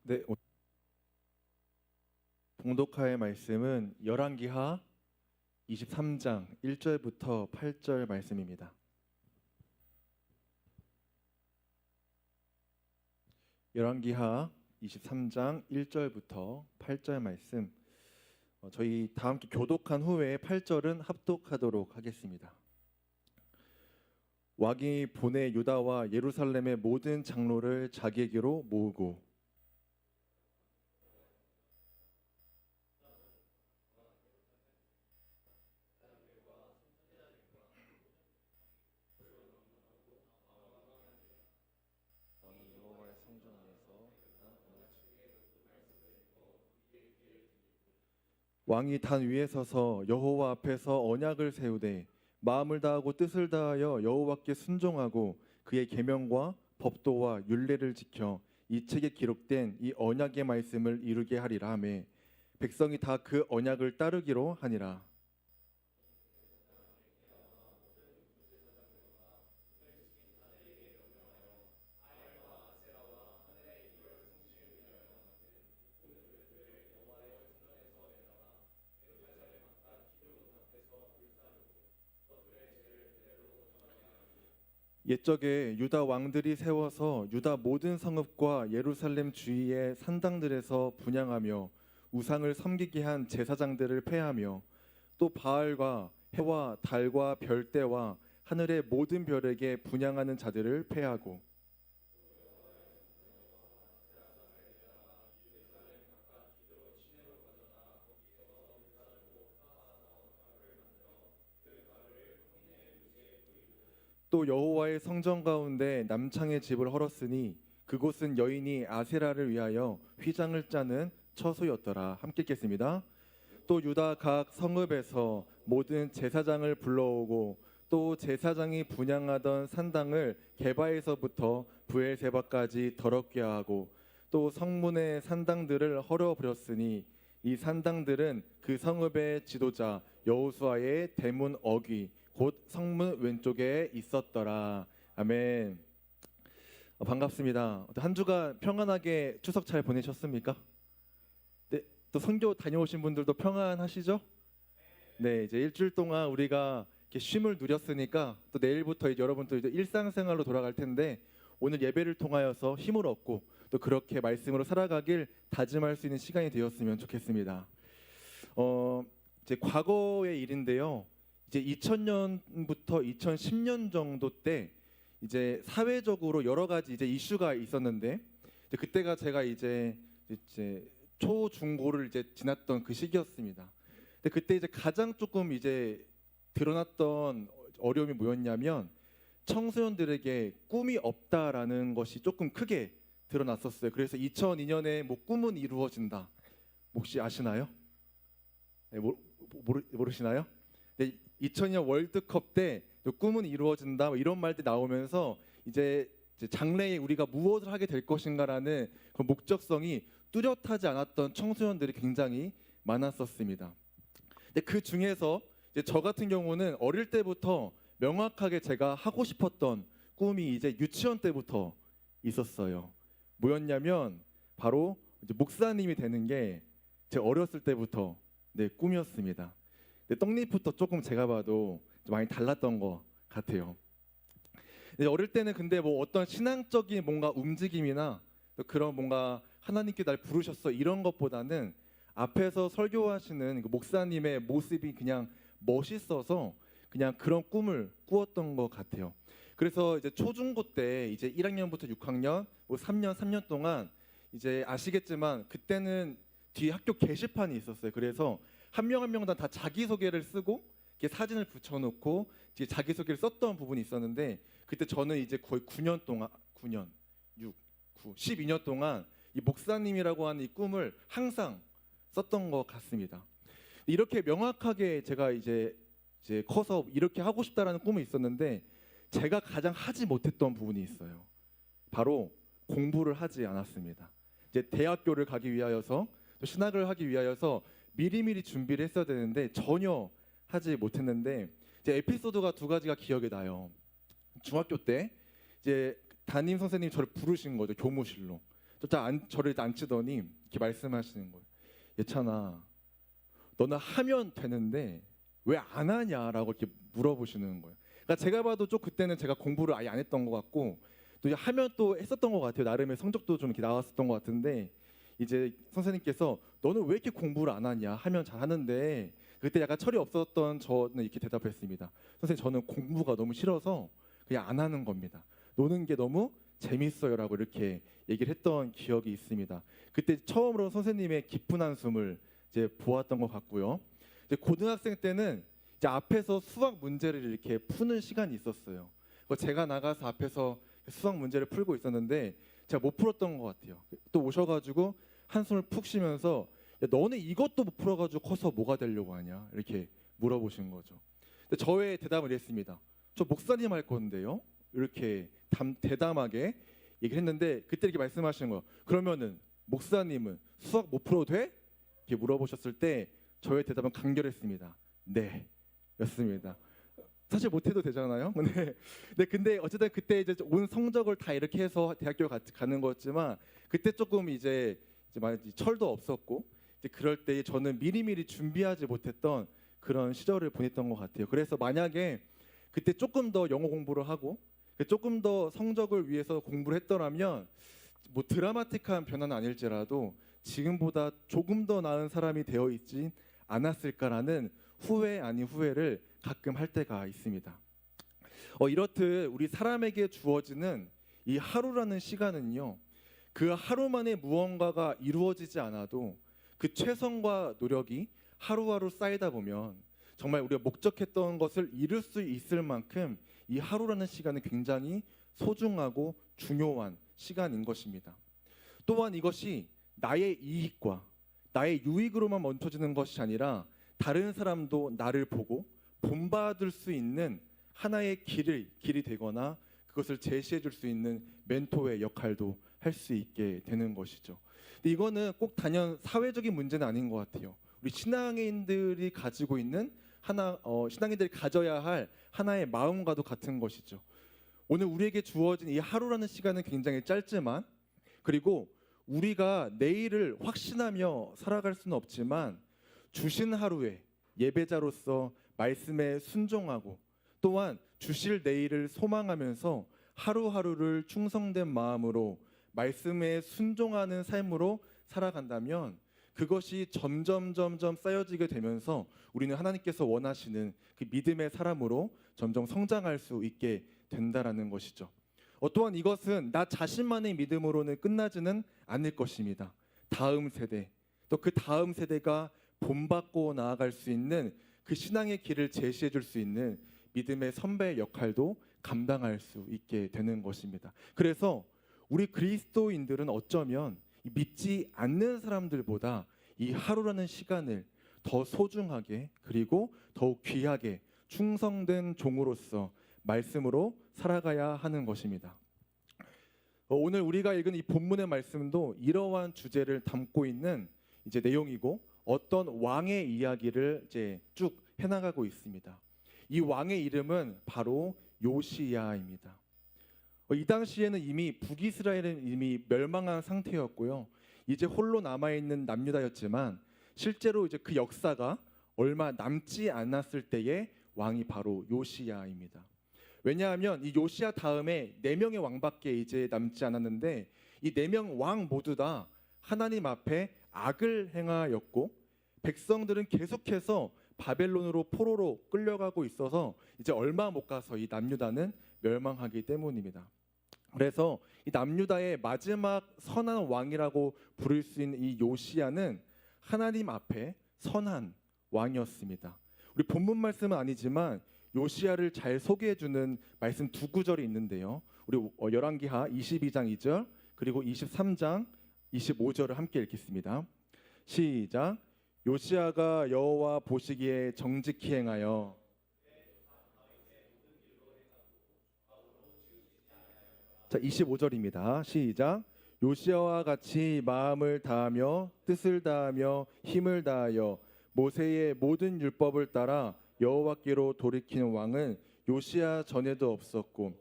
네, 봉독할 말씀은 열왕기하 23장 1절부터 8절 말씀입니다. 열왕기하 23장 1절부터 8절 말씀, 저희 다 함께 교독한 후에 8절은 합독하도록 하겠습니다. 왕이 보내 유다와 예루살렘의 모든 장로를 자기에게로 모으고 왕이 단 위에 서서 여호와 앞에서 언약을 세우되 마음을 다하고 뜻을 다하여 여호와께 순종하고 그의 계명과 법도와 율례를 지켜 이 책에 기록된 이 언약의 말씀을 이루게 하리라 하며 백성이 다 그 언약을 따르기로 하니라. 옛적에 유다 왕들이 세워서 유다 모든 성읍과 예루살렘 주위의 산당들에서 분향하며 우상을 섬기게 한 제사장들을 폐하며 또 바알과 해와 달과 별대와 하늘의 모든 별에게 분향하는 자들을 폐하고 또 여호와의 성전 가운데 남창의 집을 헐었으니 그곳은 여인이 아세라를 위하여 휘장을 짜는 처소였더라. 함께 읽겠습니다. 또 유다 각 성읍에서 모든 제사장을 불러오고 또 제사장이 분향하던 산당을 게바에서부터 브엘세바까지 더럽게 하고 또 성문의 산당들을 헐어버렸으니 이 산당들은 그 성읍의 지도자 여호수아의 대문 어귀 곧 성문 왼쪽에 있었더라. 아멘. 반갑습니다. 한 주간 평안하게 추석 잘 보내셨습니까? 네, 또 선교 다녀오신 분들도 평안하시죠? 네, 이제 일주일 동안 우리가 이렇게 쉼을 누렸으니까 또 내일부터 이제 여러분들 이제 일상생활로 돌아갈 텐데 오늘 예배를 통하여서 힘을 얻고 또 그렇게 말씀으로 살아가길 다짐할 수 있는 시간이 되었으면 좋겠습니다. 이제 과거의 일인데요. 이제 2000년부터 2010년 정도 때 이제 사회적으로 여러 가지 이제 이슈가 있었는데 이제 그때가 제가 이제 초중고를 이제 지났던 그 시기였습니다. 근데 그때 이제 가장 조금 이제 드러났던 어려움이 뭐였냐면 청소년들에게 꿈이 없다라는 것이 조금 크게 드러났었어요. 그래서 2002년에 뭐 꿈은 이루어진다. 혹시 아시나요? 네, 모르시나요? 네, 2002년 월드컵 때 꿈은 이루어진다 뭐 이런 말들 나오면서 이제 장래에 우리가 무엇을 하게 될 것인가라는 그 목적성이 뚜렷하지 않았던 청소년들이 굉장히 많았었습니다. 근데 그 중에서 이제 저 같은 경우는 어릴 때부터 명확하게 제가 하고 싶었던 꿈이 이제 유치원 때부터 있었어요. 뭐였냐면 바로 이제 목사님이 되는 게 제 어렸을 때부터 네, 꿈이었습니다. 떡잎부터 조금 제가 봐도 좀 많이 달랐던 것 같아요. 어릴 때는 근데 뭐 어떤 신앙적인 뭔가 움직임이나 그런 뭔가 하나님께 날 부르셨어 이런 것보다는 앞에서 설교하시는 그 목사님의 모습이 그냥 멋있어서 그냥 그런 꿈을 꾸었던 것 같아요. 그래서 이제 초중고 때 이제 1학년부터 6학년 뭐 3년 동안 이제 아시겠지만 그때는 뒤에 학교 게시판이 있었어요. 그래서 한 명 한 명 다 자기소개를 쓰고 이렇게 사진을 붙여놓고 이제 자기소개를 썼던 부분이 있었는데 그때 저는 이제 거의 9년 동안 9년, 6, 9, 12년 동안 이 목사님이라고 하는 이 꿈을 항상 썼던 것 같습니다. 이렇게 명확하게 제가 이제 커서 이렇게 하고 싶다라는 꿈이 있었는데 제가 가장 하지 못했던 부분이 있어요. 바로 공부를 하지 않았습니다. 이제 대학교를 가기 위하여서 또 신학을 하기 위하여서 미리미리 준비를 했어야 되는데 전혀 하지 못했는데 이제 에피소드가 두 가지가 기억이 나요. 중학교 때 이제 담임 선생님이 저를 부르신 거죠, 교무실로. 저를 앉히더니 이렇게 말씀하시는 거예요. 예찬아, 너는 하면 되는데 왜 안 하냐라고 이렇게 물어보시는 거예요. 그러니까 제가 봐도 좀 그때는 제가 공부를 아예 안 했던 것 같고 또 이제 하면 또 했었던 것 같아요. 나름의 성적도 좀 이렇게 나왔었던 것 같은데 이제 선생님께서 너는 왜 이렇게 공부를 안 하냐? 하면 잘 하는데 그때 약간 철이 없었던 저는 이렇게 대답했습니다. 선생님, 저는 공부가 너무 싫어서 그냥 안 하는 겁니다. 노는 게 너무 재밌어요라고 이렇게 얘기를 했던 기억이 있습니다. 그때 처음으로 선생님의 깊은 한숨을 이제 보았던 것 같고요. 이제 고등학생 때는 이제 앞에서 수학 문제를 이렇게 푸는 시간이 있었어요. 제가 나가서 앞에서 수학 문제를 풀고 있었는데 제가 못 풀었던 것 같아요. 또 오셔가지고 한숨을 푹 쉬면서 야, 너는 이것도 못 풀어가지고 커서 뭐가 되려고 하냐 이렇게 물어보신 거죠. 근데 저의 대답을 했습니다. 저 목사님 할 건데요. 이렇게 대담하게 얘기를 했는데 그때 이렇게 말씀하시는 거예요. 그러면은 목사님은 수학 못 풀어도 돼? 이렇게 물어보셨을 때 저의 대답은 간결했습니다. 네, 였습니다. 사실 못해도 되잖아요. 네, 근데 어쨌든 그때 이제 온 성적을 다 이렇게 해서 대학교 가는 거였지만 그때 조금 이제 철도 없었고 이제 그럴 때 저는 미리미리 준비하지 못했던 그런 시절을 보냈던 것 같아요. 그래서 만약에 그때 조금 더 영어 공부를 하고 조금 더 성적을 위해서 공부를 했더라면 뭐 드라마틱한 변화는 아닐지라도 지금보다 조금 더 나은 사람이 되어 있지 않았을까라는 후회 아닌 후회를 가끔 할 때가 있습니다. 이렇듯 우리 사람에게 주어지는 이 하루라는 시간은요, 그 하루 만에 무언가가 이루어지지 않아도 그 최선과 노력이 하루하루 쌓이다 보면 정말 우리가 목적했던 것을 이룰 수 있을 만큼 이 하루라는 시간은 굉장히 소중하고 중요한 시간인 것입니다. 또한 이것이 나의 이익과 나의 유익으로만 멈춰지는 것이 아니라 다른 사람도 나를 보고 본받을 수 있는 하나의 길이 되거나 그것을 제시해 줄 수 있는 멘토의 역할도 할 수 있게 되는 것이죠. 근데 이거는 꼭 단연 사회적인 문제는 아닌 것 같아요. 우리 신앙인들이 가지고 있는 신앙인들이 가져야 할 하나의 마음과도 같은 것이죠. 오늘 우리에게 주어진 이 하루라는 시간은 굉장히 짧지만 그리고 우리가 내일을 확신하며 살아갈 수는 없지만 주신 하루에 예배자로서 말씀에 순종하고 또한 주실 내일을 소망하면서 하루하루를 충성된 마음으로 말씀에 순종하는 삶으로 살아간다면 그것이 점점 쌓여지게 되면서 우리는 하나님께서 원하시는 그 믿음의 사람으로 점점 성장할 수 있게 된다라는 것이죠. 또한 이것은 나 자신만의 믿음으로는 끝나지는 않을 것입니다. 다음 세대, 또 그 다음 세대가 본받고 나아갈 수 있는 그 신앙의 길을 제시해 줄 수 있는 믿음의 선배 역할도 감당할 수 있게 되는 것입니다. 그래서 우리 그리스도인들은 어쩌면 믿지 않는 사람들보다 이 하루라는 시간을 더 소중하게 그리고 더욱 귀하게 충성된 종으로서 말씀으로 살아가야 하는 것입니다. 오늘 우리가 읽은 이 본문의 말씀도 이러한 주제를 담고 있는 이제 내용이고 어떤 왕의 이야기를 이제 쭉 해나가고 있습니다. 이 왕의 이름은 바로 요시야입니다. 이 당시에는 이미 북이스라엘은 이미 멸망한 상태였고요. 이제 홀로 남아 있는 남유다였지만 실제로 이제 그 역사가 얼마 남지 않았을 때의 왕이 바로 요시야입니다. 왜냐하면 이 요시야 다음에 4명의 왕밖에 이제 남지 않았는데 이 4명 왕 모두 다 하나님 앞에 악을 행하였고 백성들은 계속해서 바벨론으로 포로로 끌려가고 있어서 이제 얼마 못 가서 이 남유다는 멸망하기 때문입니다. 그래서 이 남유다의 마지막 선한 왕이라고 부를 수 있는 이 요시야는 하나님 앞에 선한 왕이었습니다. 우리 본문 말씀은 아니지만 요시야를 잘 소개해주는 말씀 2구절이 있는데요. 우리 열왕기하 22장 2절 그리고 23장 25절을 함께 읽겠습니다. 시작. 요시야가 여호와 보시기에 정직히 행하여 자 25절입니다. 시작. 요시야와 같이 마음을 다하며 뜻을 다하며 힘을 다하여 모세의 모든 율법을 따라 여호와께로 돌이키는 왕은 요시야 전에도 없었고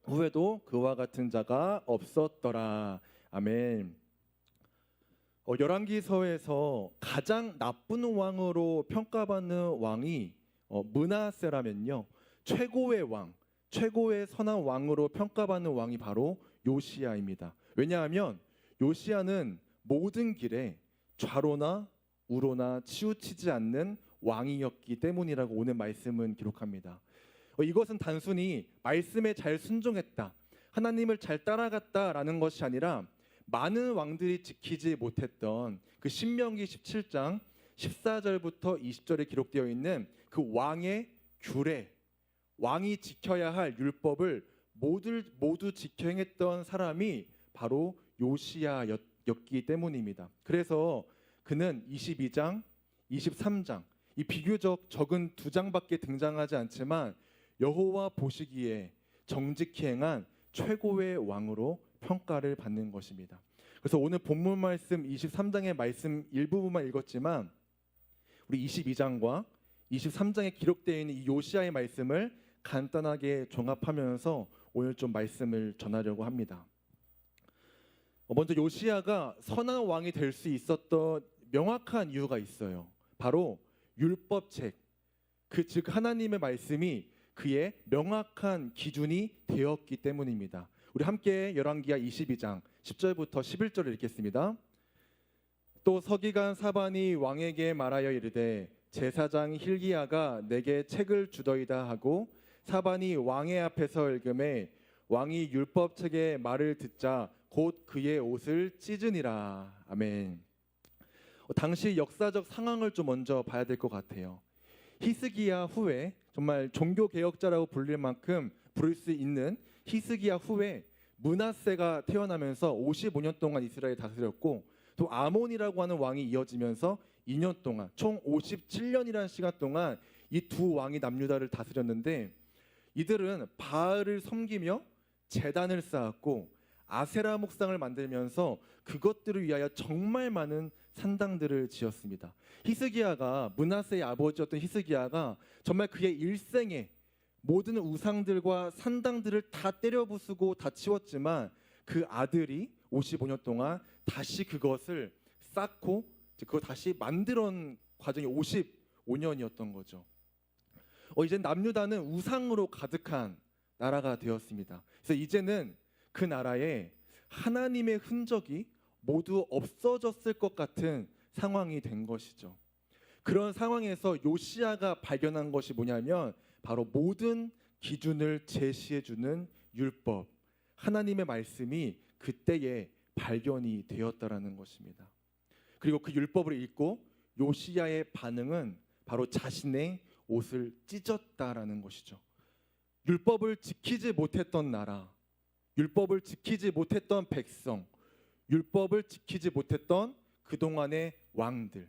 후에도 그와 같은 자가 없었더라. 아멘. 열왕기서에서 가장 나쁜 왕으로 평가받는 왕이 므낫세라면요, 최고의 왕, 최고의 선한 왕으로 평가받는 왕이 바로 요시야입니다. 왜냐하면 요시야는 모든 길에 좌로나 우로나 치우치지 않는 왕이었기 때문이라고 오늘 말씀은 기록합니다. 이것은 단순히 말씀에 잘 순종했다, 하나님을 잘 따라갔다라는 것이 아니라 많은 왕들이 지키지 못했던 그 신명기 17장 14절부터 20절에 기록되어 있는 그 왕의 규례, 왕이 지켜야 할 율법을 모두 지켜 행했던 사람이 바로 요시야였기 때문입니다. 그래서 그는 22장, 23장 이 비교적 적은 두 장밖에 등장하지 않지만 여호와 보시기에 정직히 행한 최고의 왕으로 평가를 받는 것입니다. 그래서 오늘 본문 말씀 23장의 말씀 일부분만 읽었지만 우리 22장과 23장에 기록되어 있는 이 요시야의 말씀을 간단하게 종합하면서 오늘 좀 말씀을 전하려고 합니다. 먼저 요시야가 선한 왕이 될 수 있었던 명확한 이유가 있어요. 바로 율법책, 즉 하나님의 말씀이 그의 명확한 기준이 되었기 때문입니다. 우리 함께 열왕기하 22장 10절부터 11절을 읽겠습니다. 또 서기관 사반이 왕에게 말하여 이르되 제사장 힐기야가 내게 책을 주더이다 하고 사반이 왕의 앞에서 읽음에 왕이 율법책의 말을 듣자 곧 그의 옷을 찢으니라. 아멘. 당시 역사적 상황을 좀 먼저 봐야 될 것 같아요. 히스기야 후에, 정말 종교 개혁자라고 부를 수 있는 히스기야 후에 므낫세가 태어나면서 55년 동안 이스라엘 다스렸고, 또 아몬이라고 하는 왕이 이어지면서 2년 동안 총 57년이라는 시간 동안 이 두 왕이 남유다를 다스렸는데, 이들은 바알을 섬기며 제단을 쌓았고 아세라 목상을 만들면서 그것들을 위하여 정말 많은 산당들을 지었습니다. 히스기야가, 므낫세의 아버지였던 히스기야가 정말 그의 일생에 모든 우상들과 산당들을 다 때려부수고 다 치웠지만 그 아들이 55년 동안 다시 그것을 쌓고 그걸 다시 만들어온 과정이 55년이었던 거죠. 이제 남유다는 우상으로 가득한 나라가 되었습니다. 그래서 이제는 그 나라에 하나님의 흔적이 모두 없어졌을 것 같은 상황이 된 것이죠. 그런 상황에서 요시야가 발견한 것이 뭐냐면 바로 모든 기준을 제시해주는 율법, 하나님의 말씀이 그때에 발견이 되었다라는 것입니다. 그리고 그 율법을 읽고 요시야의 반응은 바로 자신의 옷을 찢었다라는 것이죠. 율법을 지키지 못했던 나라, 율법을 지키지 못했던 백성, 율법을 지키지 못했던 그동안의 왕들,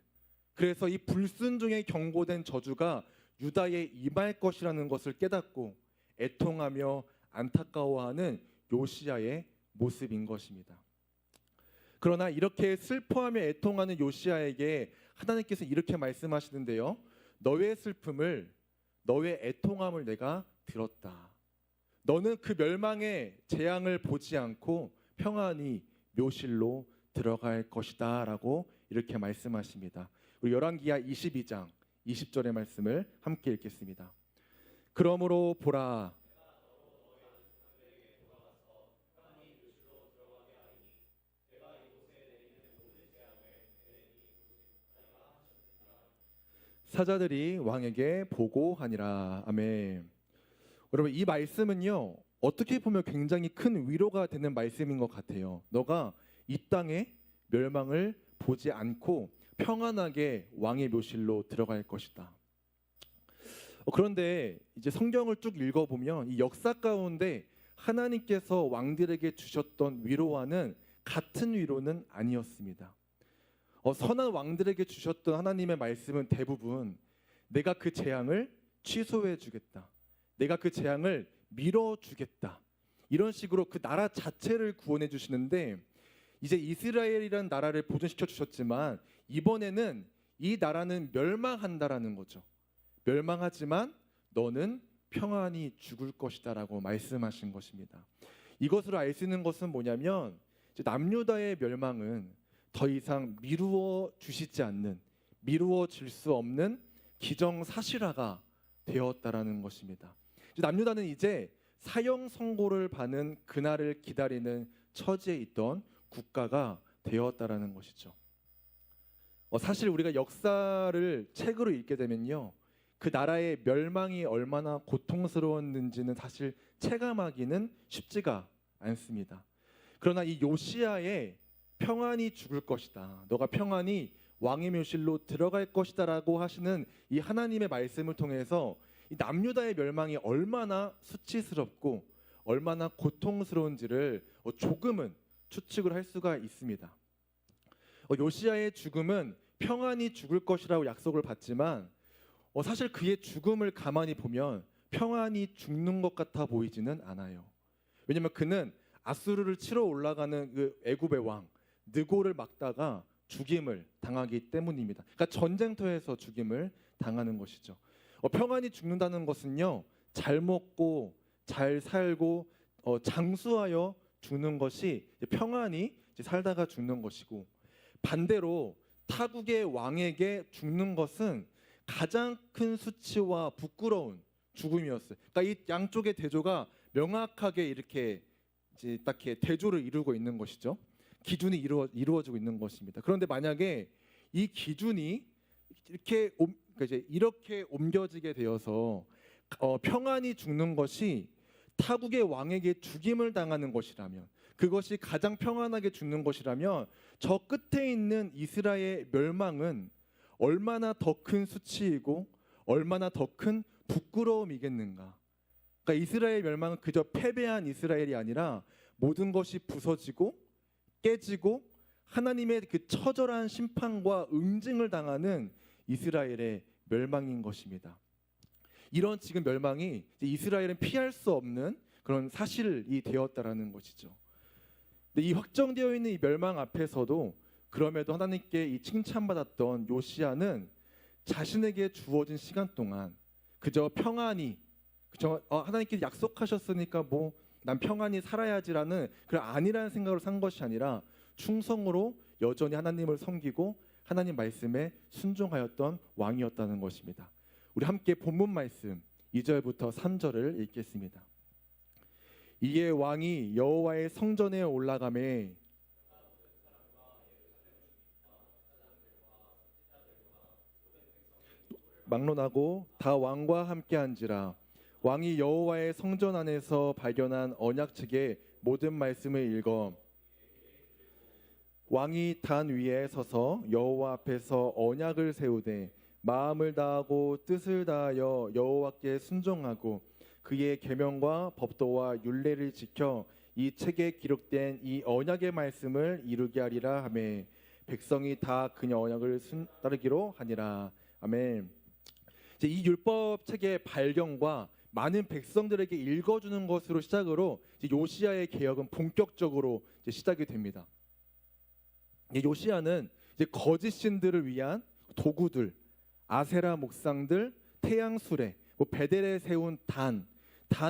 그래서 이 불순종에 경고된 저주가 유다에 임할 것이라는 것을 깨닫고 애통하며 안타까워하는 요시야의 모습인 것입니다. 그러나 이렇게 슬퍼하며 애통하는 요시야에게 하나님께서 이렇게 말씀하시는데요, 너의 슬픔을, 너의 애통함을 내가 들었다. 너는 그 멸망의 재앙을 보지 않고 평안히 묘실로 들어갈 것이다 라고 이렇게 말씀하십니다. 우리 열왕기하 22장 20절의 말씀을 함께 읽겠습니다. 그러므로 보라, 사자들이 왕에게 보고하니라. 아멘. 여러분, 이 말씀은요, 어떻게 보면 굉장히 큰 위로가 되는 말씀인 것 같아요. 너가 이 땅에 멸망을 보지 않고 평안하게 왕의 묘실로 들어갈 것이다. 그런데 이제 성경을 쭉 읽어보면 이 역사 가운데 하나님께서 왕들에게 주셨던 위로와는 같은 위로는 아니었습니다. 선한 왕들에게 주셨던 하나님의 말씀은 대부분 내가 그 재앙을 취소해 주겠다, 내가 그 재앙을 밀어주겠다, 이런 식으로 그 나라 자체를 구원해 주시는데, 이제 이스라엘이라는 나라를 보존시켜 주셨지만 이번에는 이 나라는 멸망한다라는 거죠. 멸망하지만 너는 평안히 죽을 것이다 라고 말씀하신 것입니다. 이것으로 알 수 있는 것은 뭐냐면, 이제 남유다의 멸망은 더 이상 미루어 주시지 않는, 미루어질 수 없는 기정사실화가 되었다라는 것입니다. 남유다는 이제 사형 선고를 받는 그날을 기다리는 처지에 있던 국가가 되었다라는 것이죠. 사실 우리가 역사를 책으로 읽게 되면요, 그 나라의 멸망이 얼마나 고통스러웠는지는 사실 체감하기는 쉽지가 않습니다. 그러나 이 요시야의 평안히 죽을 것이다, 너가 평안히 왕의 묘실로 들어갈 것이다라고 하시는 이 하나님의 말씀을 통해서 이 남유다의 멸망이 얼마나 수치스럽고 얼마나 고통스러운지를 조금은 추측을 할 수가 있습니다. 요시야의 죽음은 평안히 죽을 것이라고 약속을 받지만 사실 그의 죽음을 가만히 보면 평안히 죽는 것 같아 보이지는 않아요. 왜냐하면 그는 아수르를 치러 올라가는 그 애굽의 왕 느고를 막다가 죽임을 당하기 때문입니다. 그러니까 전쟁터에서 죽임을 당하는 것이죠. 평안히 죽는다는 것은요, 잘 먹고 잘 살고 장수하여 죽는 것이 평안히 살다가 죽는 것이고, 반대로 타국의 왕에게 죽는 것은 가장 큰 수치와 부끄러운 죽음이었어요. 그러니까 이 양쪽의 대조가 명확하게 이렇게 이제 딱 대조를 이루고 있는 것이죠. 기준이 이루어지고 있는 것입니다. 그런데 만약에 이 기준이 이렇게 옮겨지게 되어서 평안히 죽는 것이 타국의 왕에게 죽임을 당하는 것이라면, 그것이 가장 평안하게 죽는 것이라면, 저 끝에 있는 이스라엘의 멸망은 얼마나 더 큰 수치이고 얼마나 더 큰 부끄러움이겠는가. 그러니까 이스라엘 멸망은 그저 패배한 이스라엘이 아니라 모든 것이 부서지고 깨지고 하나님의 그 처절한 심판과 응징을 당하는 이스라엘의 멸망인 것입니다. 이런 지금 멸망이 이스라엘은 피할 수 없는 그런 사실이 되었다라는 것이죠. 근데 이 확정되어 있는 이 멸망 앞에서도 그럼에도 하나님께 이 칭찬받았던 요시야는 자신에게 주어진 시간 동안 그저 평안히, 하나님께 약속하셨으니까 뭐 난 평안히 살아야지라는 그런 아니라는 생각으로 산 것이 아니라 충성으로 여전히 하나님을 섬기고 하나님 말씀에 순종하였던 왕이었다는 것입니다. 우리 함께 본문 말씀 2절부터 3절을 읽겠습니다. 이에 왕이 여호와의 성전에 올라가매 막론하고 다 왕과 함께한지라. 왕이 여호와의 성전 안에서 발견한 언약책의 모든 말씀을 읽어 왕이 단 위에 서서 여호와 앞에서 언약을 세우되 마음을 다하고 뜻을 다하여 여호와께 순종하고 그의 계명과 법도와 율례를 지켜 이 책에 기록된 이 언약의 말씀을 이루게 하리라 하며 백성이 다 그녀 언약을 따르기로 하니라. 아멘. 이제 이 율법 책의 발견과 많은 백성들에게 읽어주는 것으로 시작으로 이제 요시야의 개혁은 본격적으로 이제 시작이 됩니다. 요시야는 이제 거짓 신들을 위한 도구들, 아세라 목상들, 태양 수레, 베델에 세운 단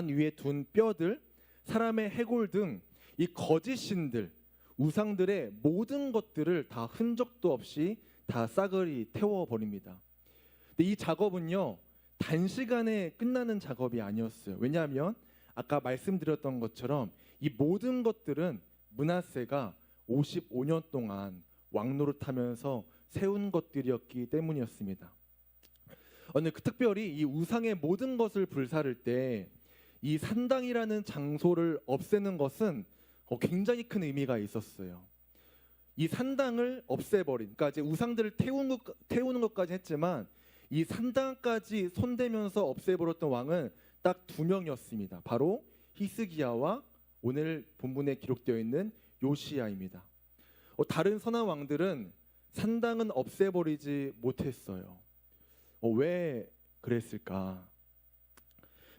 위에 둔 뼈들, 사람의 해골 등 이 거짓 신들, 우상들의 모든 것들을 다 흔적도 없이 다 싸그리 태워버립니다. 근데 이 작업은요, 단시간에 끝나는 작업이 아니었어요. 왜냐하면 아까 말씀드렸던 것처럼 이 모든 것들은 므낫세가 55년 동안 왕노릇하면서 세운 것들이었기 때문이었습니다. 특별히 이 우상의 모든 것을 불사를 때 이 산당이라는 장소를 없애는 것은 굉장히 큰 의미가 있었어요. 이 산당을 없애버린, 그러니까 이제 우상들을 태우는 것까지 했지만 이 산당까지 손대면서 없애버렸던 왕은 딱 2명이었습니다. 바로 히스기야와 오늘 본문에 기록되어 있는 요시야입니다. 다른 선한 왕들은 산당은 없애버리지 못했어요. 왜 그랬을까?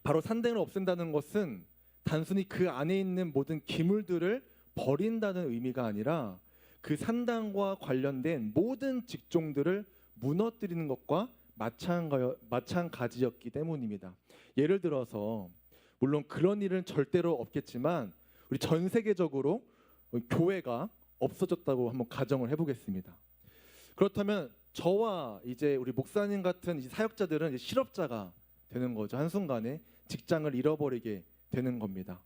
바로 산당을 없앤다는 것은 단순히 그 안에 있는 모든 기물들을 버린다는 의미가 아니라 그 산당과 관련된 모든 직종들을 무너뜨리는 것과 마찬가지였기 때문입니다. 예를 들어서 물론 그런 일은 절대로 없겠지만 우리 전 세계적으로 교회가 없어졌다고 한번 가정을 해보겠습니다. 그렇다면 저와 이제 우리 목사님 같은 이 사역자들은 이제 실업자가 되는 거죠. 한순간에 직장을 잃어버리게 되는 겁니다.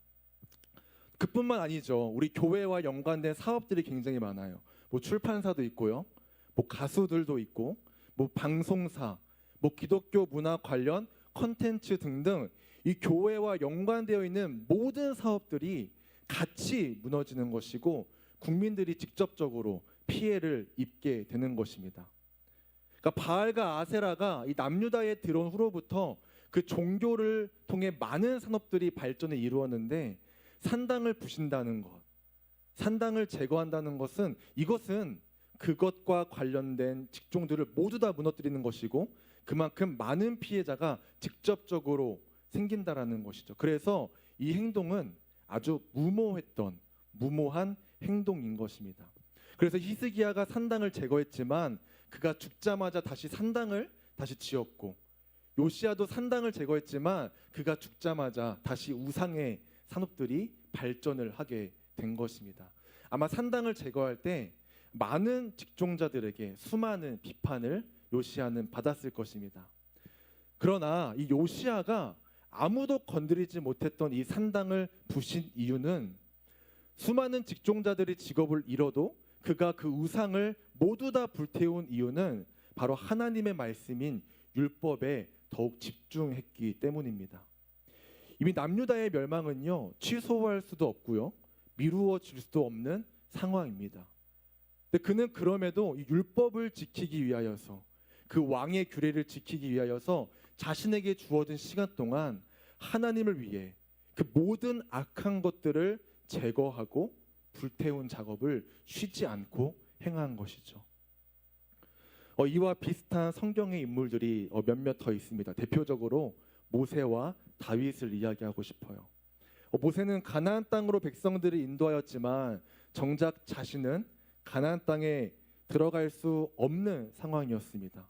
그뿐만 아니죠. 우리 교회와 연관된 사업들이 굉장히 많아요. 뭐 출판사도 있고요, 뭐 가수들도 있고, 뭐 방송사, 뭐 기독교 문화 관련 컨텐츠 등등 이 교회와 연관되어 있는 모든 사업들이 같이 무너지는 것이고 국민들이 직접적으로 피해를 입게 되는 것입니다. 그러니까 바알과 아세라가 이 남유다에 들어온 후로부터 그 종교를 통해 많은 산업들이 발전을 이루었는데 산당을 부신다는 것, 산당을 제거한다는 것은 이것은 그것과 관련된 직종들을 모두 다 무너뜨리는 것이고 그만큼 많은 피해자가 직접적으로 생긴다라는 것이죠. 그래서 이 행동은 아주 무모한 행동인 것입니다. 그래서 히스기야가 산당을 제거했지만 그가 죽자마자 다시 산당을 다시 지었고, 요시야도 산당을 제거했지만 그가 죽자마자 다시 우상의 산업들이 발전을 하게 된 것입니다. 아마 산당을 제거할 때 많은 직종자들에게 수많은 비판을 요시야는 받았을 것입니다. 그러나 이 요시야가 아무도 건드리지 못했던 이 산당을 부신 이유는 수많은 직종자들이 직업을 잃어도 그가 그 우상을 모두 다 불태운 이유는 바로 하나님의 말씀인 율법에 더욱 집중했기 때문입니다. 이미 남유다의 멸망은요, 취소할 수도 없고요, 미루어질 수도 없는 상황입니다. 근데 그는 그럼에도 이 율법을 지키기 위하여서, 그 왕의 규례를 지키기 위하여서 자신에게 주어진 시간 동안 하나님을 위해 그 모든 악한 것들을 제거하고 불태운 작업을 쉬지 않고 행한 것이죠. 이와 비슷한 성경의 인물들이 몇몇 더 있습니다. 대표적으로 모세와 다윗을 이야기하고 싶어요. 모세는 가나안 땅으로 백성들을 인도하였지만 정작 자신은 가나안 땅에 들어갈 수 없는 상황이었습니다.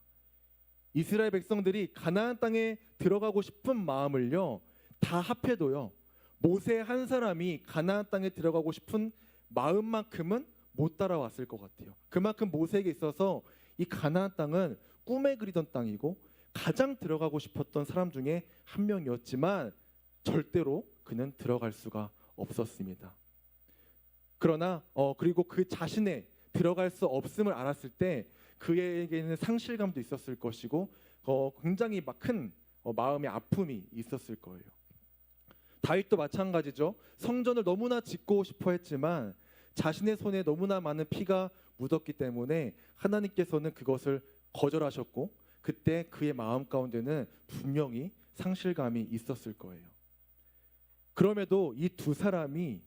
이스라엘 백성들이 가나안 땅에 들어가고 싶은 마음을요, 다 합해도요, 모세 한 사람이 가나안 땅에 들어가고 싶은 마음만큼은 못 따라왔을 것 같아요. 그만큼 모세에게 있어서 이 가나안 땅은 꿈에 그리던 땅이고 가장 들어가고 싶었던 사람 중에 한 명이었지만 절대로 그는 들어갈 수가 없었습니다. 그러나 그리고 그 자신의 들어갈 수 없음을 알았을 때 그에게는 상실감도 있었을 것이고 굉장히 큰 마음의 아픔이 있었을 거예요. 다윗도 마찬가지죠. 성전을 너무나 짓고 싶어 했지만 자신의 손에 너무나 많은 피가 묻었기 때문에 하나님께서는 그것을 거절하셨고 그때 그의 마음 가운데는 분명히 상실감이 있었을 거예요. 그럼에도 이 두 사람이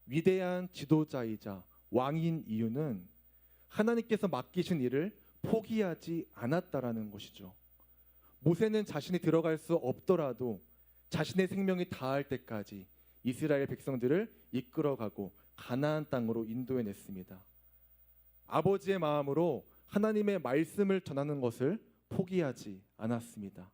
위대한 지도자이자 왕인 이유는 하나님께서 맡기신 일을 포기하지 않았다라는 것이죠. 모세는 자신이 들어갈 수 없더라도 자신의 생명이 다할 때까지 이스라엘 백성들을 이끌어가고 가나안 땅으로 인도해냈습니다. 아버지의 마음으로 하나님의 말씀을 전하는 것을 포기하지 않았습니다.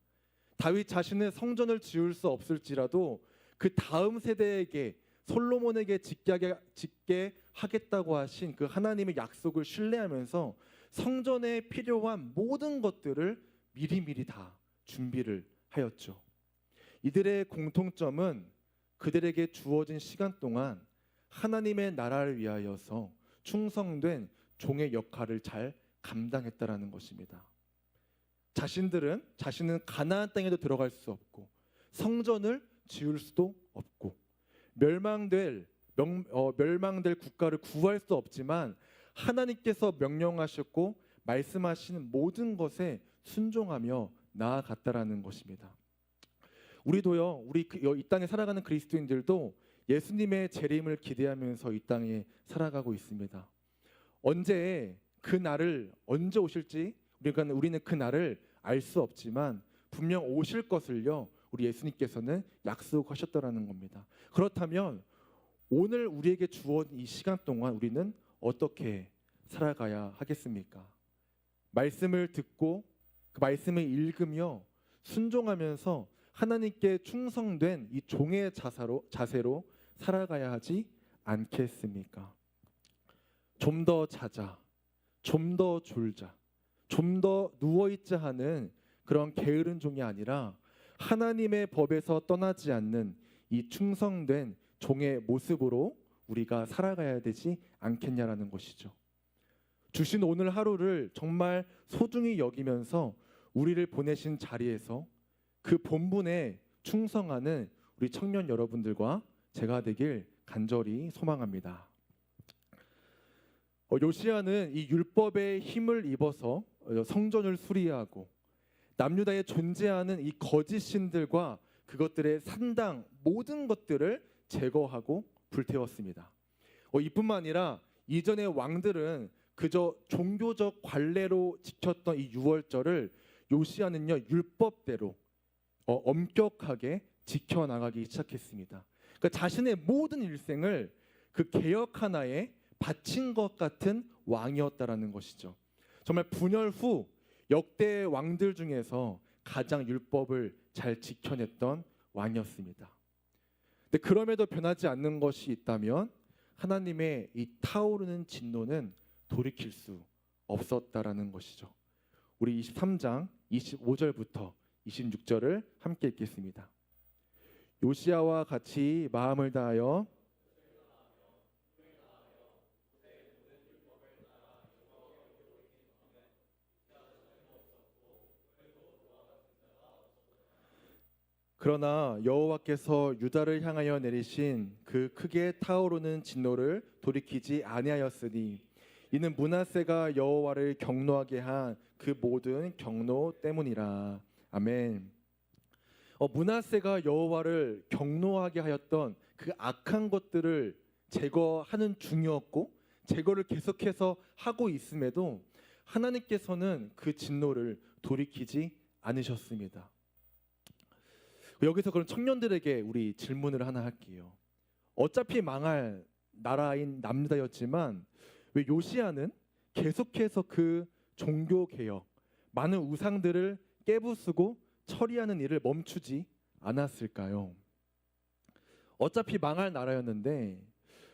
다윗 자신은 성전을 지을 수 없을지라도 그 다음 세대에게 솔로몬에게 짓게 하겠다고 하신 그 하나님의 약속을 신뢰하면서 성전에 필요한 모든 것들을 미리미리 다 준비를 하였죠. 이들의 공통점은 그들에게 주어진 시간 동안 하나님의 나라를 위하여서 충성된 종의 역할을 잘 감당했다라는 것입니다. 자신은 가나안 땅에도 들어갈 수 없고 성전을 지을 수도 없고 멸망될 국가를 구할 수 없지만 하나님께서 명령하셨고 말씀하시는 모든 것에 순종하며 나아갔다라는 것입니다. 우리도요, 이 땅에 살아가는 그리스도인들도 예수님의 재림을 기대하면서 이 땅에 살아가고 있습니다. 언제 오실지 우리는 그 날을 알 수 없지만 분명 오실 것을요, 우리 예수님께서는 약속하셨다라는 겁니다. 그렇다면 오늘 우리에게 주어진 이 시간 동안 우리는 어떻게 살아가야 하겠습니까? 말씀을 듣고 그 말씀을 읽으며 순종하면서 하나님께 충성된 이 종의 자세로 살아가야 하지 않겠습니까? 좀 더 자자, 좀 더 졸자, 좀 더 누워있자 하는 그런 게으른 종이 아니라 하나님의 법에서 떠나지 않는 이 충성된 종의 모습으로 우리가 살아가야 되지 않겠냐라는 것이죠. 주신 오늘 하루를 정말 소중히 여기면서 우리를 보내신 자리에서 그 본분에 충성하는 우리 청년 여러분들과 제가 되길 간절히 소망합니다. 요시야는 이 율법의 힘을 입어서 성전을 수리하고 남유다에 존재하는 이 거짓 신들과 그것들의 산당 모든 것들을 제거하고 불태웠습니다. 이뿐만 아니라 이전의 왕들은 그저 종교적 관례로 지켰던 이 유월절을 요시야는요 율법대로 엄격하게 지켜나가기 시작했습니다. 그러니까 자신의 모든 일생을 그 개혁 하나에 바친 것 같은 왕이었다라는 것이죠. 정말 분열 후 역대 왕들 중에서 가장 율법을 잘 지켜냈던 왕이었습니다. 근데 그럼에도 변하지 않는 것이 있다면 하나님의 이 타오르는 진노는 돌이킬 수 없었다라는 것이죠. 우리 23장 25절부터 26절을 함께 읽겠습니다. 요시야와 같이 마음을 다하여 그러나 여호와께서 유다를 향하여 내리신 그 크게 타오르는 진노를 돌이키지 아니하였으니 이는 므낫세가 여호와를 경노하게 한 그 모든 경노 때문이라. 아멘. 므낫세가 여호와를 경노하게 하였던 그 악한 것들을 제거하는 중이었고 제거를 계속해서 하고 있음에도 하나님께서는 그 진노를 돌이키지 않으셨습니다. 여기서 그런 청년들에게 우리 질문을 하나 할게요. 어차피 망할 나라인 남유다였지만 왜 요시야는 계속해서 그 종교 개혁, 많은 우상들을 깨부수고 처리하는 일을 멈추지 않았을까요? 어차피 망할 나라였는데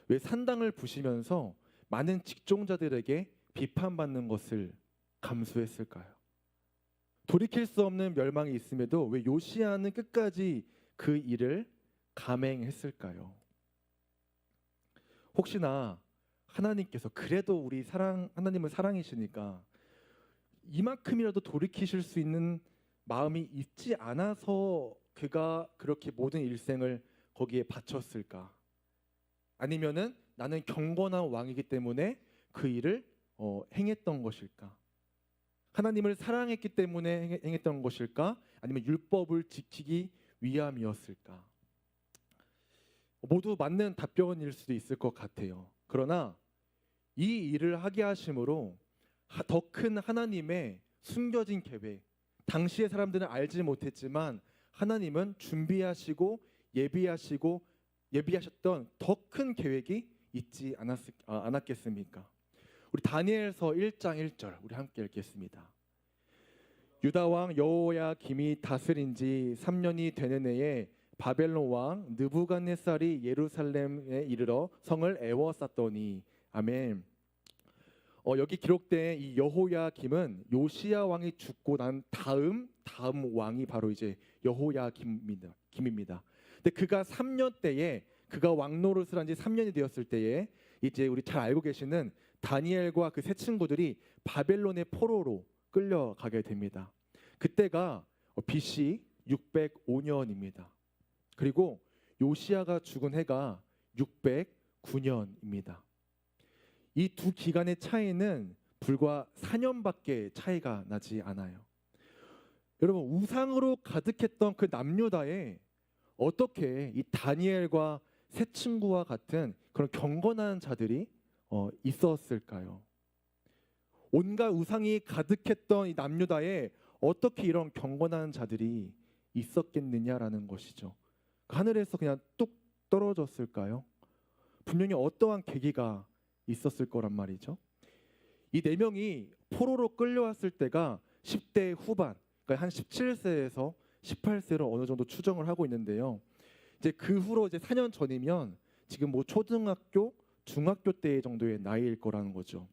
왜 산당을 부시면서 많은 직종자들에게 비판받는 것을 감수했을까요? 돌이킬 수 없는 멸망이 있음에도 왜 요시야는 끝까지 그 일을 감행했을까요? 혹시나 하나님께서 그래도 우리 하나님을 사랑이시니까 이만큼이라도 돌이키실 수 있는 마음이 있지 않아서 그가 그렇게 모든 일생을 거기에 바쳤을까? 아니면은 나는 경건한 왕이기 때문에 그 일을 행했던 것일까? 하나님을 사랑했기 때문에 행했던 것일까? 아니면 율법을 지키기 위함이었을까? 모두 맞는 답변일 수도 있을 것 같아요. 그러나 이 일을 하게 하심으로 더 큰 하나님의 숨겨진 계획, 당시의 사람들은 알지 못했지만 하나님은 준비하시고 예비하셨던 더 큰 계획이 있지 않았겠습니까? 우리 다니엘서 1장 1절 우리 함께 읽겠습니다. 유다 왕 여호야김이 다스린 지 3년이 되는 해에 바벨론 왕 느부갓네살이 예루살렘에 이르러 성을 에워쌌더니. 아멘. 여기 기록된 이 여호야김은 요시야 왕이 죽고 난 다음 왕이 바로 이제 여호야김입니다. 근데 그가 3년 때에 그가 왕 노릇을 한 지 3년이 되었을 때에 이제 우리 잘 알고 계시는 다니엘과 그 세 친구들이 바벨론의 포로로 끌려가게 됩니다. 그때가 BC 605년입니다. 그리고 요시야가 죽은 해가 609년입니다. 이 두 기간의 차이는 불과 4년밖에 차이가 나지 않아요. 여러분, 우상으로 가득했던 그 남유다에 어떻게 이 다니엘과 세 친구와 같은 그런 경건한 자들이 있었을까요? 온갖 우상이 가득했던 이 남유다에 어떻게 이런 경건한 자들이 있었겠느냐라는 것이죠. 하늘에서 그냥 뚝 떨어졌을까요? 분명히 어떠한 계기가 있었을 거란 말이죠. 이 네 명이 포로로 끌려왔을 때가 10대 후반, 그러니까 한 17세에서 18세로 어느 정도 추정을 하고 있는데요. 이제 그 후로 이제 4년 전이면 지금 뭐 초등학교, 중학교 때 정도의 나이일 거라는 거죠.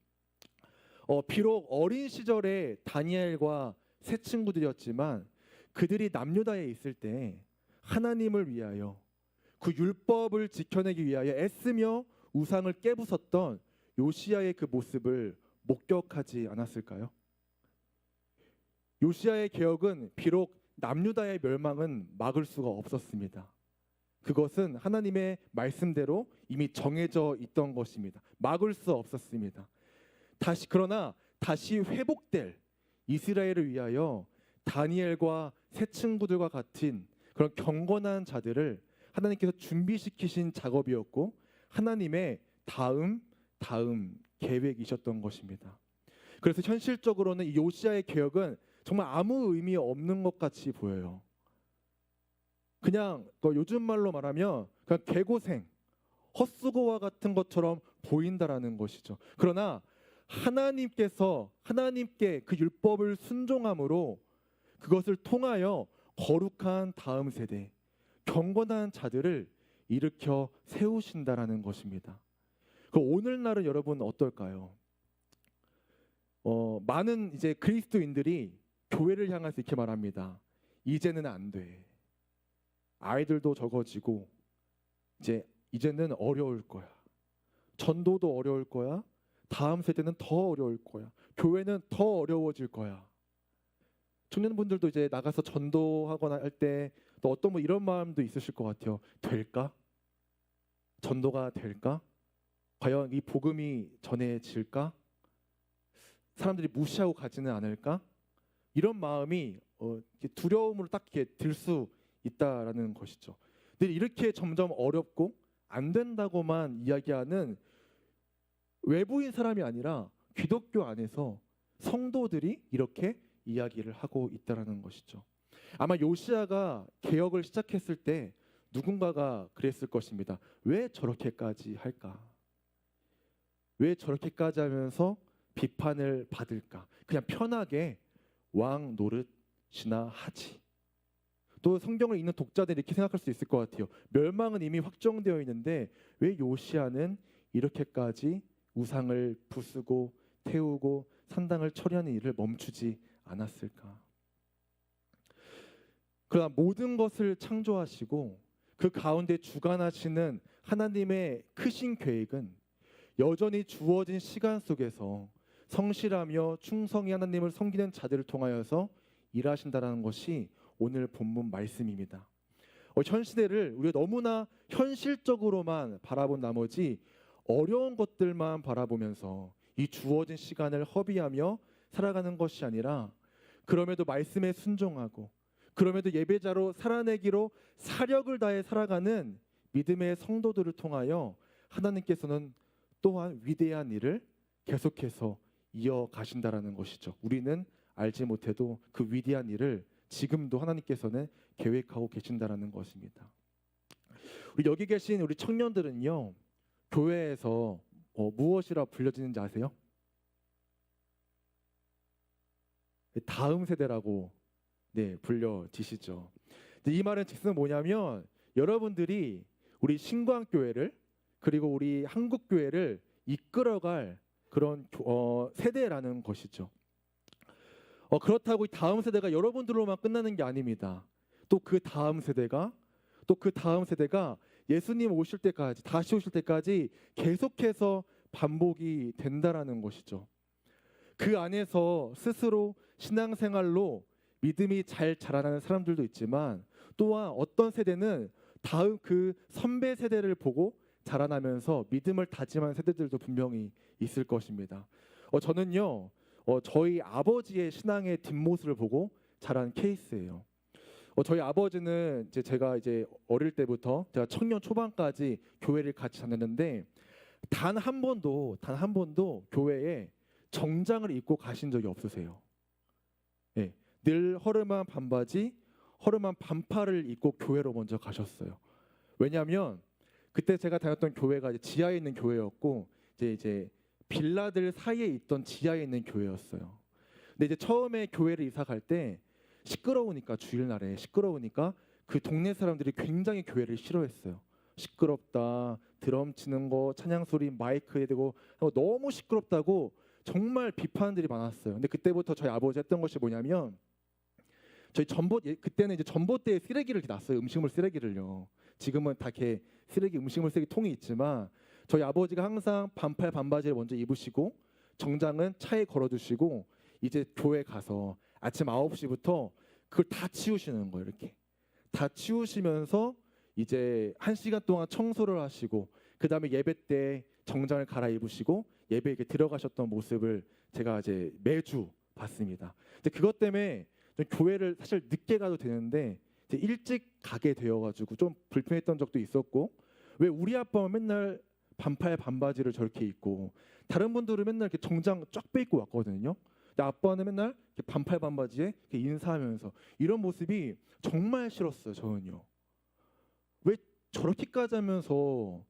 비록 어린 시절에 다니엘과 세 친구들이었지만 그들이 남유다에 있을 때 하나님을 위하여 그 율법을 지켜내기 위하여 애쓰며 우상을 깨부쉈던 요시야의 그 모습을 목격하지 않았을까요? 요시야의 개혁은 비록 남유다의 멸망은 막을 수가 없었습니다. 그것은 하나님의 말씀대로 이미 정해져 있던 것입니다. 막을 수 없었습니다. 그러나 다시 회복될 이스라엘을 위하여 다니엘과 새 친구들과 같은 그런 경건한 자들을 하나님께서 준비시키신 작업이었고 하나님의 다음 계획이셨던 것입니다. 그래서 현실적으로는 이 요시야의 개혁은 정말 아무 의미 없는 것 같이 보여요. 그냥 요즘 말로 말하면 그냥 개고생, 헛수고와 같은 것처럼 보인다라는 것이죠. 그러나 하나님께 그 율법을 순종함으로 그것을 통하여 거룩한 다음 세대, 경건한 자들을 일으켜 세우신다라는 것입니다. 오늘날은 여러분 어떨까요? 많은 이제 그리스도인들이 교회를 향해서 이렇게 말합니다. 이제는 안 돼. 아이들도 적어지고 이제는 어려울 거야. 전도도 어려울 거야. 다음 세대는 더 어려울 거야. 교회는 더 어려워질 거야. 청년분들도 이제 나가서 전도하거나 할 때 또 어떤 이런 마음도 있으실 것 같아요. 될까? 전도가 될까? 과연 이 복음이 전해질까? 사람들이 무시하고 가지는 않을까? 이런 마음이 두려움으로 딱 이렇게 들 수 있다라는 것이죠. 근데 이렇게 점점 어렵고 안 된다고만 이야기하는 외부인 사람이 아니라 기독교 안에서 성도들이 이렇게 이야기를 하고 있다라는 것이죠. 아마 요시야가 개혁을 시작했을 때 누군가가 그랬을 것입니다. 왜 저렇게까지 할까? 왜 저렇게까지 하면서 비판을 받을까? 그냥 편하게 왕 노릇이나 하지. 또 성경을 읽는 독자들이 이렇게 생각할 수 있을 것 같아요. 멸망은 이미 확정되어 있는데 왜 요시야는 이렇게까지 우상을 부수고 태우고 산당을 처리하는 일을 멈추지 않았을까? 그러나 모든 것을 창조하시고 그 가운데 주관하시는 하나님의 크신 계획은 여전히 주어진 시간 속에서 성실하며 충성히 하나님을 섬기는 자들을 통하여서 일하신다라는 것이 오늘 본문 말씀입니다. 현 시대를 우리가 너무나 현실적으로만 바라본 나머지 어려운 것들만 바라보면서 이 주어진 시간을 허비하며 살아가는 것이 아니라 그럼에도 말씀에 순종하고 그럼에도 예배자로 살아내기로 사력을 다해 살아가는 믿음의 성도들을 통하여 하나님께서는 또한 위대한 일을 계속해서 이어가신다라는 것이죠. 우리는 알지 못해도 그 위대한 일을 지금도 하나님께서는 계획하고 계신다라는 것입니다. 우리 여기 계신 우리 청년들은요, 교회에서 무엇이라 불려지는지 아세요? 다음 세대라고 불려지시죠. 이 말은 즉슨 뭐냐면 여러분들이 우리 신광교회를 그리고 우리 한국교회를 이끌어갈 그런 세대라는 것이죠. 그렇다고 이 다음 세대가 여러분들로만 끝나는 게 아닙니다. 또 그 다음 세대가 예수님 오실 때까지 다시 오실 때까지 계속해서 반복이 된다라는 것이죠. 그 안에서 스스로 신앙생활로 믿음이 잘 자라나는 사람들도 있지만 또한 어떤 세대는 다음 그 선배 세대를 보고 자라나면서 믿음을 다짐한 세대들도 분명히 있을 것입니다. 저는요 저희 아버지의 신앙의 뒷모습을 보고 자란 케이스예요. 저희 아버지는 제가 어릴 때부터 제가 청년 초반까지 교회를 같이 다녔는데 단 한 번도 교회에 정장을 입고 가신 적이 없으세요. 네, 늘 허름한 반바지, 허름한 반팔을 입고 교회로 먼저 가셨어요. 왜냐하면 그때 제가 다녔던 교회가 지하에 있는 교회였고 이제 빌라들 사이에 있던 지하에 있는 교회였어요. 근데 처음에 교회를 이사 갈 때 시끄러우니까 주일날에 시끄러우니까 그 동네 사람들이 굉장히 교회를 싫어했어요. 시끄럽다, 드럼 치는 거, 찬양 소리 마이크에 대고 너무 시끄럽다고 정말 비판들이 많았어요. 근데 그때부터 저희 아버지 했던 것이 뭐냐면 저희 그때는 이제 전봇대에 쓰레기를 이렇게 놨어요. 음식물 쓰레기를요. 지금은 다 이렇게 음식물 쓰레기 통이 있지만 저희 아버지가 항상 반팔 반바지를 먼저 입으시고 정장은 차에 걸어두시고 이제 교회 가서 아침 9시부터 그걸 다 치우시는 거예요. 이렇게 다 치우시면서 이제 1시간 동안 청소를 하시고 그 다음에 예배 때 정장을 갈아입으시고 예배에 들어가셨던 모습을 제가 이제 매주 봤습니다. 근데 그것 때문에 교회를 사실 늦게 가도 되는데 이제 일찍 가게 되어가지고 좀 불편했던 적도 있었고, 왜 우리 아빠는 맨날 반팔 반바지를 저렇게 입고 다른 분들은 맨날 이렇게 정장 쫙 빼입고 왔거든요. 근데 아빠는 맨날 이렇게 반팔 반바지에 이렇게 인사하면서 이런 모습이 정말 싫었어요. 저는요. 왜 저렇게까지 하면서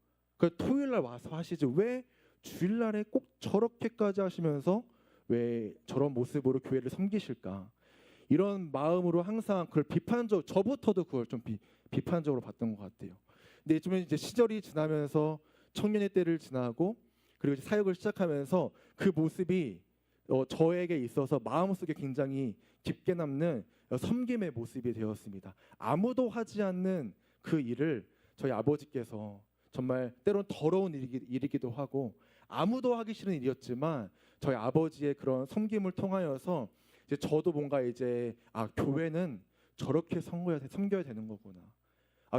토요일 날 와서 하시지 왜 주일날에 꼭 저렇게까지 하시면서 왜 저런 모습으로 교회를 섬기실까? 이런 마음으로 항상 그걸 저부터도 그걸 좀 비판적으로 봤던 것 같아요. 근데 좀 이제 시절이 지나면서 청년의 때를 지나고 그리고 이제 사역을 시작하면서 그 모습이 저에게 있어서 마음속에 굉장히 깊게 남는 섬김의 모습이 되었습니다. 아무도 하지 않는 그 일을 저희 아버지께서 정말 때로는 더러운 일이기도 하고 아무도 하기 싫은 일이었지만 저희 아버지의 그런 섬김을 통하여서 이제 저도 뭔가 이제 교회는 저렇게 섬겨야 되는 거구나.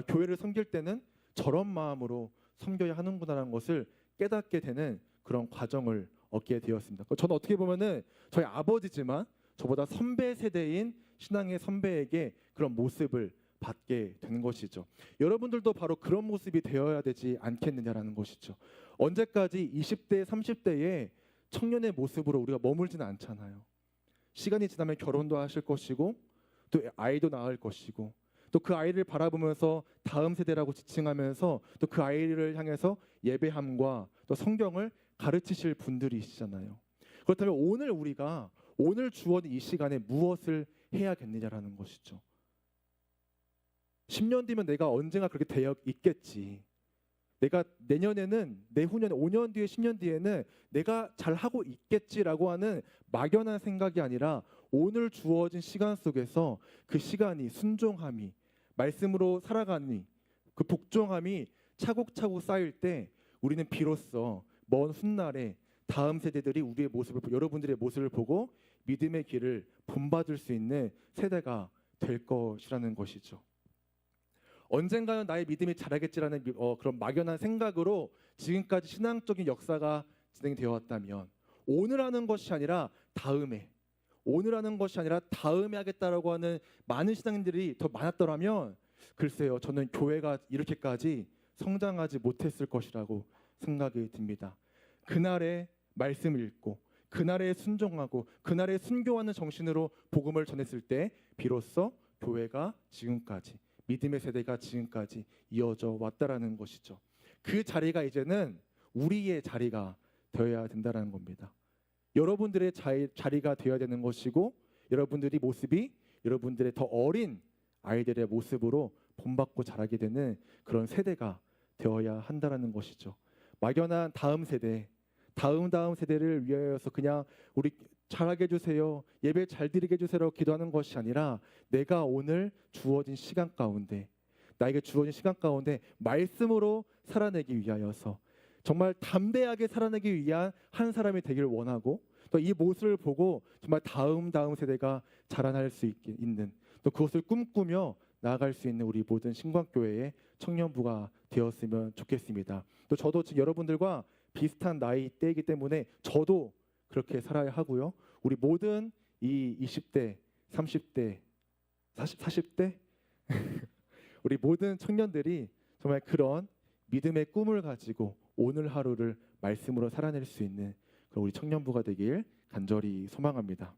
교회를 섬길 때는 저런 마음으로 섬겨야 하는구나라는 것을 깨닫게 되는 그런 과정을 얻게 되었습니다. 저는 어떻게 보면은 저희 아버지지만 저보다 선배 세대인 신앙의 선배에게 그런 모습을 받게 되는 것이죠. 여러분들도 바로 그런 모습이 되어야 되지 않겠느냐라는 것이죠. 언제까지 20대, 30대의 청년의 모습으로 우리가 머물지는 않잖아요. 시간이 지나면 결혼도 하실 것이고 또 아이도 낳을 것이고 또 그 아이를 바라보면서 다음 세대라고 지칭하면서 또 그 아이를 향해서 예배함과 또 성경을 가르치실 분들이시잖아요. 그렇다면 우리가 오늘 주어진 이 시간에 무엇을 해야겠느냐라는 것이죠. 10년 뒤면 내가 언젠가 그렇게 되어 있겠지. 내가 내년에는 내후년에 5년 뒤에 10년 뒤에는 내가 잘하고 있겠지라고 하는 막연한 생각이 아니라 오늘 주어진 시간 속에서 그 시간이 순종함이 말씀으로 살아가니 그 복종함이 차곡차곡 쌓일 때 우리는 비로소 먼 훗날에 다음 세대들이 우리의 모습을 여러분들의 모습을 보고 믿음의 길을 본받을 수 있는 세대가 될 것이라는 것이죠. 언젠가는 나의 믿음이 자라겠지라는 그런 막연한 생각으로 지금까지 신앙적인 역사가 진행되어 왔다면 오늘 하는 것이 아니라 다음에 하겠다라고 하는 많은 신앙인들이 더 많았더라면 글쎄요, 저는 교회가 이렇게까지 성장하지 못했을 것이라고 생각이 듭니다. 그날의 말씀을 읽고 그날에 순종하고 그날에 순교하는 정신으로 복음을 전했을 때 비로소 교회가 지금까지 믿음의 세대가 지금까지 이어져 왔다라는 것이죠. 그 자리가 이제는 우리의 자리가 되어야 된다라는 겁니다. 여러분들의 자리가 되어야 되는 것이고 여러분들이 모습이 여러분들의 더 어린 아이들의 모습으로 본받고 자라게 되는 그런 세대가 되어야 한다라는 것이죠. 막연한 다음 세대를 위하여서 그냥 우리 잘하게 해주세요, 예배 잘 드리게 해주세요 기도하는 것이 아니라 내가 오늘 나에게 주어진 시간 가운데 말씀으로 살아내기 위하여서 정말 담대하게 살아내기 위한 한 사람이 되기를 원하고 또 이 모습을 보고 정말 다음 세대가 자라날 수 있는 또 그것을 꿈꾸며 나아갈 수 있는 우리 모든 신광교회의 청년부가 되었으면 좋겠습니다. 또 저도 지금 여러분들과 비슷한 나이대이기 때문에 저도 그렇게 살아야 하고요. 우리 모든 이 20대, 30대, 40대 우리 모든 청년들이 정말 그런 믿음의 꿈을 가지고 오늘 하루를 말씀으로 살아낼 수 있는 우리 청년부가 되길 간절히 소망합니다.